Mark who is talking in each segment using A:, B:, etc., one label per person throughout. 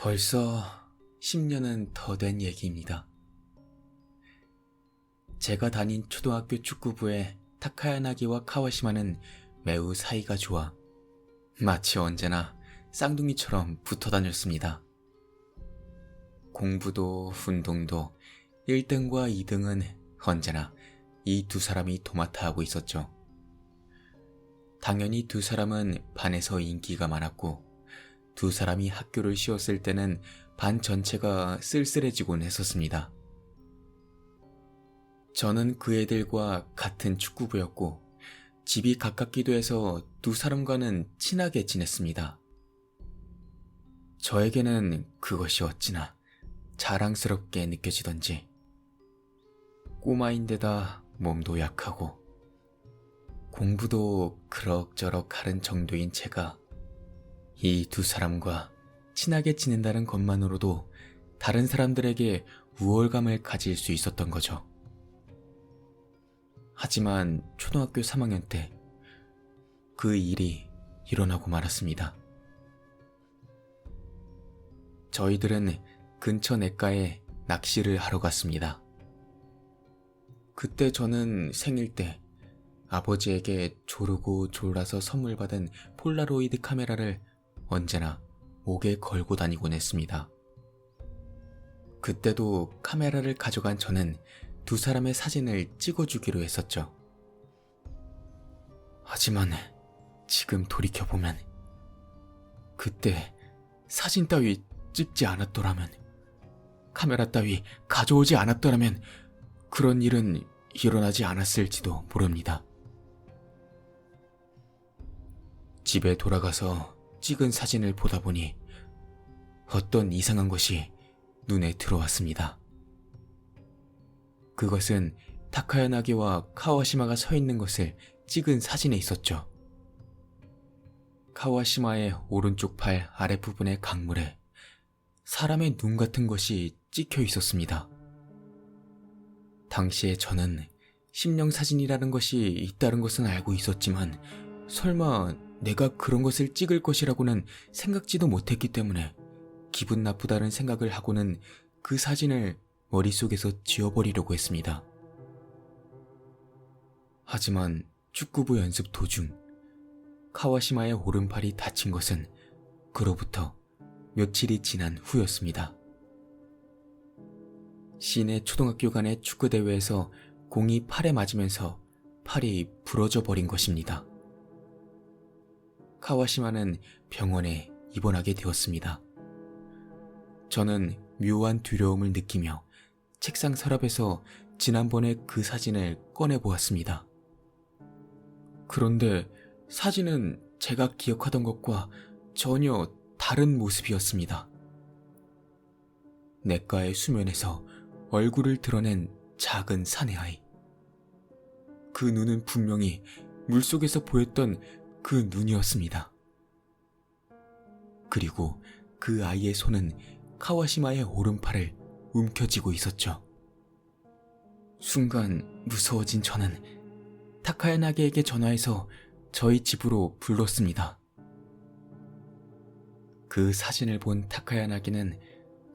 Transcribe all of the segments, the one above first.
A: 벌써 10년은 더 된 얘기입니다. 제가 다닌 초등학교 축구부의 타카야나기와 카와시마는 매우 사이가 좋아 마치 언제나 쌍둥이처럼 붙어 다녔습니다. 공부도 운동도 1등과 2등은 언제나 이 두 사람이 도맡아 하고 있었죠. 당연히 두 사람은 반에서 인기가 많았고 두 사람이 학교를 쉬었을 때는 반 전체가 쓸쓸해지곤 했었습니다. 저는 그 애들과 같은 축구부였고 집이 가깝기도 해서 두 사람과는 친하게 지냈습니다. 저에게는 그것이 어찌나 자랑스럽게 느껴지던지 꼬마인데다 몸도 약하고 공부도 그럭저럭 하는 정도인 제가 이 두 사람과 친하게 지낸다는 것만으로도 다른 사람들에게 우월감을 가질 수 있었던 거죠. 하지만 초등학교 3학년 때 그 일이 일어나고 말았습니다. 저희들은 근처 냇가에 낚시를 하러 갔습니다. 그때 저는 생일 때 아버지에게 조르고 졸라서 선물 받은 폴라로이드 카메라를 언제나 목에 걸고 다니곤 했습니다. 그때도 카메라를 가져간 저는 두 사람의 사진을 찍어주기로 했었죠. 하지만 지금 돌이켜보면 그때 사진 따위 찍지 않았더라면, 카메라 따위 가져오지 않았더라면 그런 일은 일어나지 않았을지도 모릅니다. 집에 돌아가서 찍은 사진을 보다 보니 어떤 이상한 것이 눈에 들어왔습니다. 그것은 타카야나기와 카와시마가 서 있는 것을 찍은 사진에 있었죠. 카와시마의 오른쪽 팔 아랫부분의 강물에 사람의 눈 같은 것이 찍혀 있었습니다. 당시에 저는 심령 사진이라는 것이 있다는 것은 알고 있었지만 설마 내가 그런 것을 찍을 것이라고는 생각지도 못했기 때문에 기분 나쁘다는 생각을 하고는 그 사진을 머릿속에서 지워버리려고 했습니다. 하지만 축구부 연습 도중 카와시마의 오른팔이 다친 것은 그로부터 며칠이 지난 후였습니다. 시내 초등학교 간의 축구대회에서 공이 팔에 맞으면서 팔이 부러져 버린 것입니다. 카와시마는 병원에 입원하게 되었습니다. 저는 묘한 두려움을 느끼며 책상 서랍에서 지난번에 그 사진을 꺼내보았습니다. 그런데 사진은 제가 기억하던 것과 전혀 다른 모습이었습니다. 냇가의 수면에서 얼굴을 드러낸 작은 사내아이. 그 눈은 분명히 물속에서 보였던 그 눈이었습니다. 그리고 그 아이의 손은 카와시마의 오른팔을 움켜쥐고 있었죠. 순간 무서워진 저는 타카야나기에게 전화해서 저희 집으로 불렀습니다. 그 사진을 본 타카야나기는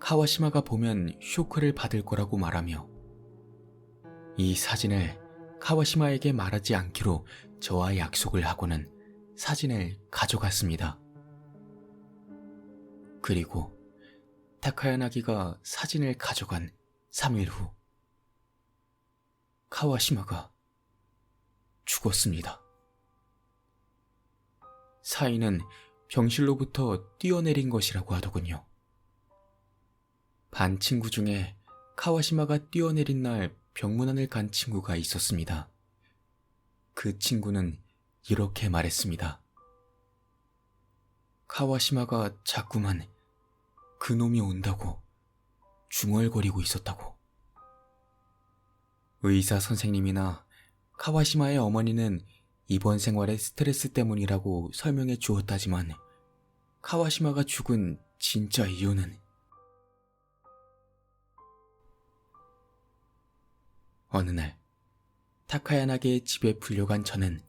A: 카와시마가 보면 쇼크를 받을 거라고 말하며 이 사진을 카와시마에게 말하지 않기로 저와 약속을 하고는 사진을 가져갔습니다. 그리고 타카야나기가 사진을 가져간 3일 후 카와시마가 죽었습니다. 사인은 병실로부터 뛰어내린 것이라고 하더군요. 반 친구 중에 카와시마가 뛰어내린 날 병문안을 간 친구가 있었습니다. 그 친구는 이렇게 말했습니다. 카와시마가 자꾸만 그놈이 온다고 중얼거리고 있었다고. 의사 선생님이나 카와시마의 어머니는 입원 생활의 스트레스 때문이라고 설명해 주었다지만 카와시마가 죽은 진짜 이유는 어느 날 타카야나기의 집에 불려간 저는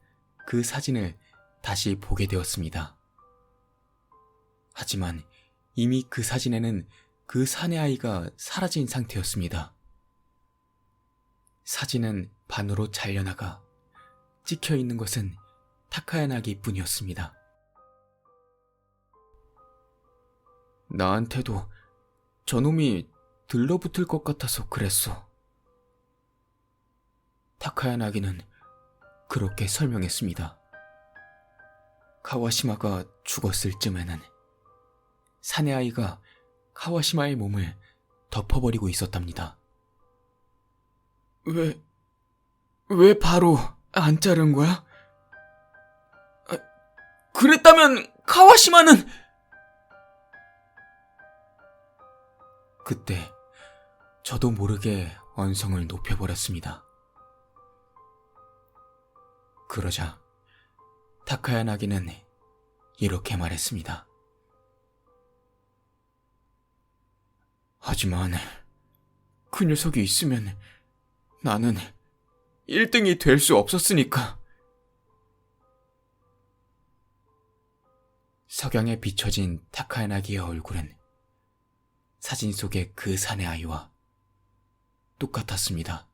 A: 그 사진을 다시 보게 되었습니다. 하지만 이미 그 사진에는 그 사내 아이가 사라진 상태였습니다. 사진은 반으로 잘려나가 찍혀 있는 것은 타카야 나기뿐이었습니다. 나한테도 저놈이 들러붙을 것 같아서 그랬어. 타카야 나기는 그렇게 설명했습니다. 카와시마가 죽었을 쯤에는 사내 아이가 카와시마의 몸을 덮어버리고 있었답니다. 왜 바로 안 자른 거야? 그랬다면 카와시마는... 그때 저도 모르게 언성을 높여버렸습니다. 그러자 타카야 나기는 이렇게 말했습니다. 하지만 그 녀석이 있으면 나는 1등이 될 수 없었으니까. 석양에 비춰진 타카야 나기의 얼굴은 사진 속의 그 사내 아이와 똑같았습니다.